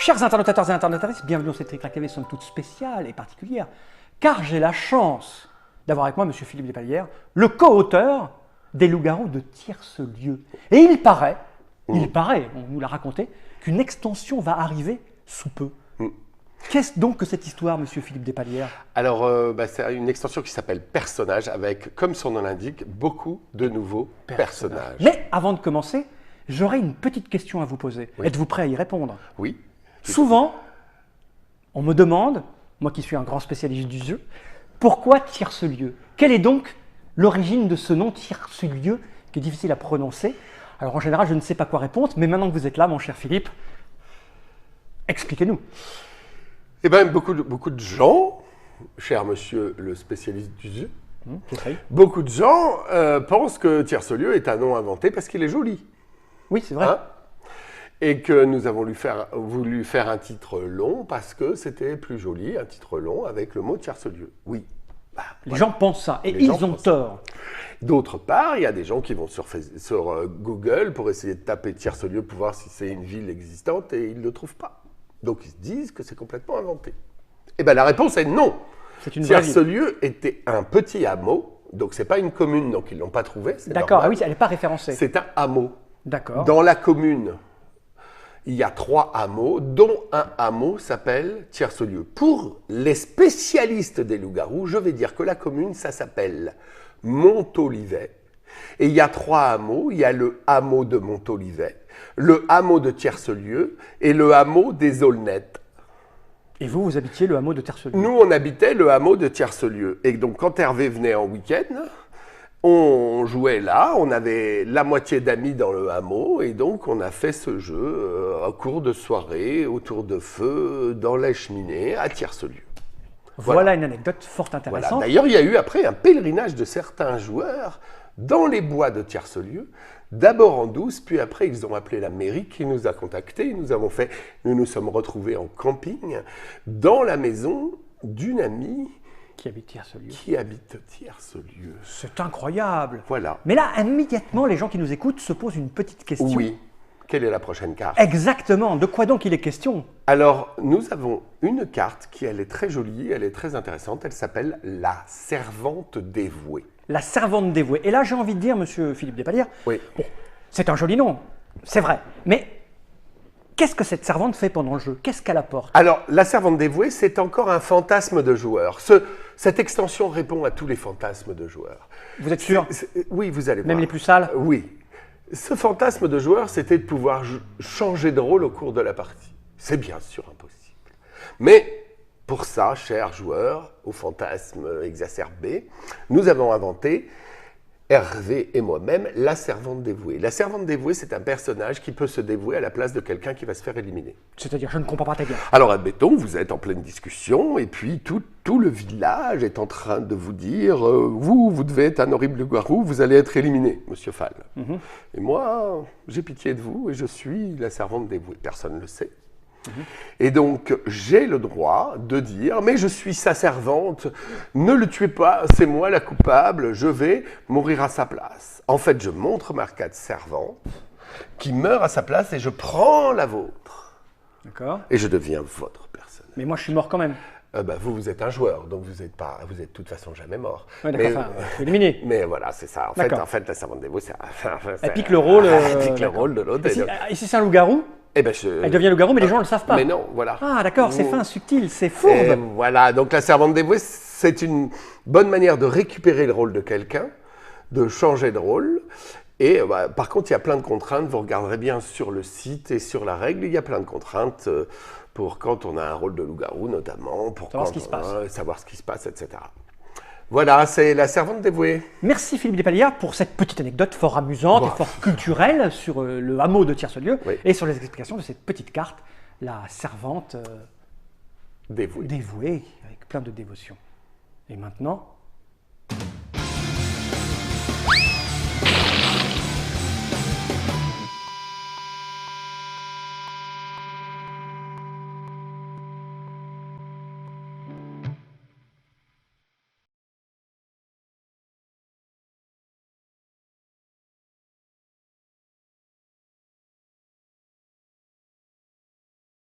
Chers internautateurs et internautatrices, bienvenue dans cette Trick TV, somme toute spéciale et particulière, car j'ai la chance d'avoir avec moi M. Philippe Despalières, le co-auteur des Loups-garous de Tierce-Lieu. Et il paraît, on nous l'a raconté, qu'une extension va arriver sous peu. Qu'est-ce donc que cette histoire, M. Philippe Despalières? Alors, c'est une extension qui s'appelle Personnages, avec, comme son nom l'indique, beaucoup de nouveaux personnages. Mais avant de commencer, j'aurais une petite question à vous poser. Oui. Êtes-vous prêt à y répondre? Oui. Souvent, on me demande, moi qui suis un grand spécialiste du jeu, pourquoi Tierce-Lieu? Quelle est donc l'origine de ce nom Tierce-Lieu, qui est difficile à prononcer? Alors en général, je ne sais pas quoi répondre, mais maintenant que vous êtes là, mon cher Philippe, expliquez-nous. Eh bien, beaucoup de gens, cher monsieur le spécialiste du jeu, beaucoup de gens pensent que Tierce-Lieu est un nom inventé parce qu'il est joli. Oui, c'est vrai. Hein? Et que nous avons voulu faire un titre long parce que c'était plus joli, un titre long avec le mot Tierce-Lieu. Oui. Les gens pensent ça, et Les gens ils ont pensent ça. tort. D'autre part, il y a des gens qui vont sur Google pour essayer de taper Tierce-Lieu pour voir si c'est une ville existante et ils ne le trouvent pas. Donc ils se disent que c'est complètement inventé. Eh bien la réponse est non. C'est une vraie ville. Tierce-Lieu était un petit hameau, donc c'est pas une commune, donc ils ne l'ont pas trouvé. D'accord, ah oui, elle n'est pas référencée. C'est un hameau. D'accord. Dans la commune, il y a 3 hameaux, dont un hameau s'appelle Tierce-Lieu. Pour les spécialistes des loups-garous, je vais dire que la commune, ça s'appelle Montolivet. Et il y a 3 hameaux. Il y a le hameau de Montolivet, le hameau de Tierce-Lieu et le hameau des Aulnettes. Et vous, vous habitiez le hameau de Tierce-Lieu? Nous, on habitait le hameau de Tierce-Lieu. Et donc, quand Hervé venait en week-end, on jouait là, on avait la moitié d'amis dans le hameau, et donc on a fait ce jeu au cours de soirée, autour de feu, dans la cheminée, à Tierce-Lieu. Voilà une anecdote fort Voilà. intéressante. D'ailleurs, il y a eu après un pèlerinage de certains joueurs dans les bois de Tierce-Lieu, d'abord en douce, puis après ils ont appelé la mairie qui nous a contactés. Nous nous sommes retrouvés en camping dans la maison d'une amie Qui habite Tierce-Lieu. qui habite Tierce-Lieu. C'est incroyable. Voilà. Mais là, immédiatement, les gens qui nous écoutent se posent une petite question. Oui. Quelle est la prochaine carte? Exactement. De quoi donc il est question? Alors, nous avons une carte qui, elle est très jolie, elle est très intéressante. Elle s'appelle la Servante dévouée. La servante dévouée. Et là, j'ai envie de dire, monsieur Philippe Despalières, Oui. bon, c'est un joli nom, c'est vrai. Mais qu'est-ce que cette servante fait pendant le jeu? Qu'est-ce qu'elle apporte? Alors, la Servante dévouée, c'est encore un fantasme de joueur. Cette extension répond à tous les fantasmes de joueurs. Vous êtes sûr? Oui, vous allez voir. Même les plus sales? Oui. Ce fantasme de joueur, c'était de pouvoir changer de rôle au cours de la partie. C'est bien sûr impossible. Mais pour ça, chers joueurs, au fantasme exacerbé, nous avons inventé, Hervé et moi-même, la Servante dévouée. La Servante dévouée, c'est un personnage qui peut se dévouer à la place de quelqu'un qui va se faire éliminer. C'est-à-dire, je ne comprends pas très bien. Alors admettons, vous êtes en pleine discussion et puis tout le village est en train de vous dire vous devez être un horrible loup-garou, vous allez être éliminé, monsieur Fall. Et moi, j'ai pitié de vous et je suis la Servante dévouée. Personne ne le sait. Et donc, j'ai le droit de dire, mais je suis sa servante, ne le tuez pas, c'est moi la coupable, je vais mourir à sa place. En fait, je montre ma carte servante qui meurt à sa place et je prends la vôtre. D'accord. Et je deviens votre personnage. Mais moi, je suis mort quand même. Vous êtes un joueur, donc vous êtes de toute façon jamais mort. Ouais, d'accord, enfin, je suis éliminé. Mais voilà, c'est ça. En fait, la servante dévouée, c'est... Elle pique le rôle. Elle pique le rôle de l'autre. Et si c'est un loup-garou? Elle devient loup-garou, mais les gens ne le savent pas. Mais non, voilà. Ah, d'accord, c'est fin, subtil, c'est Et fourbe. voilà, donc la servante dévouée, c'est une bonne manière de récupérer le rôle de quelqu'un, de changer de rôle. Et par contre, il y a plein de contraintes. Vous regarderez bien sur le site et sur la règle, il y a plein de contraintes pour quand on a un rôle de loup-garou, notamment, pour savoir ce qui se passe, etc. Voilà, c'est la servante dévouée. Merci Philippe Despalières pour cette petite anecdote fort amusante et fort culturelle sur le hameau de Tierce-Lieu et sur les explications de cette petite carte, la servante Dévouée. dévouée, avec plein de dévotion. Et maintenant,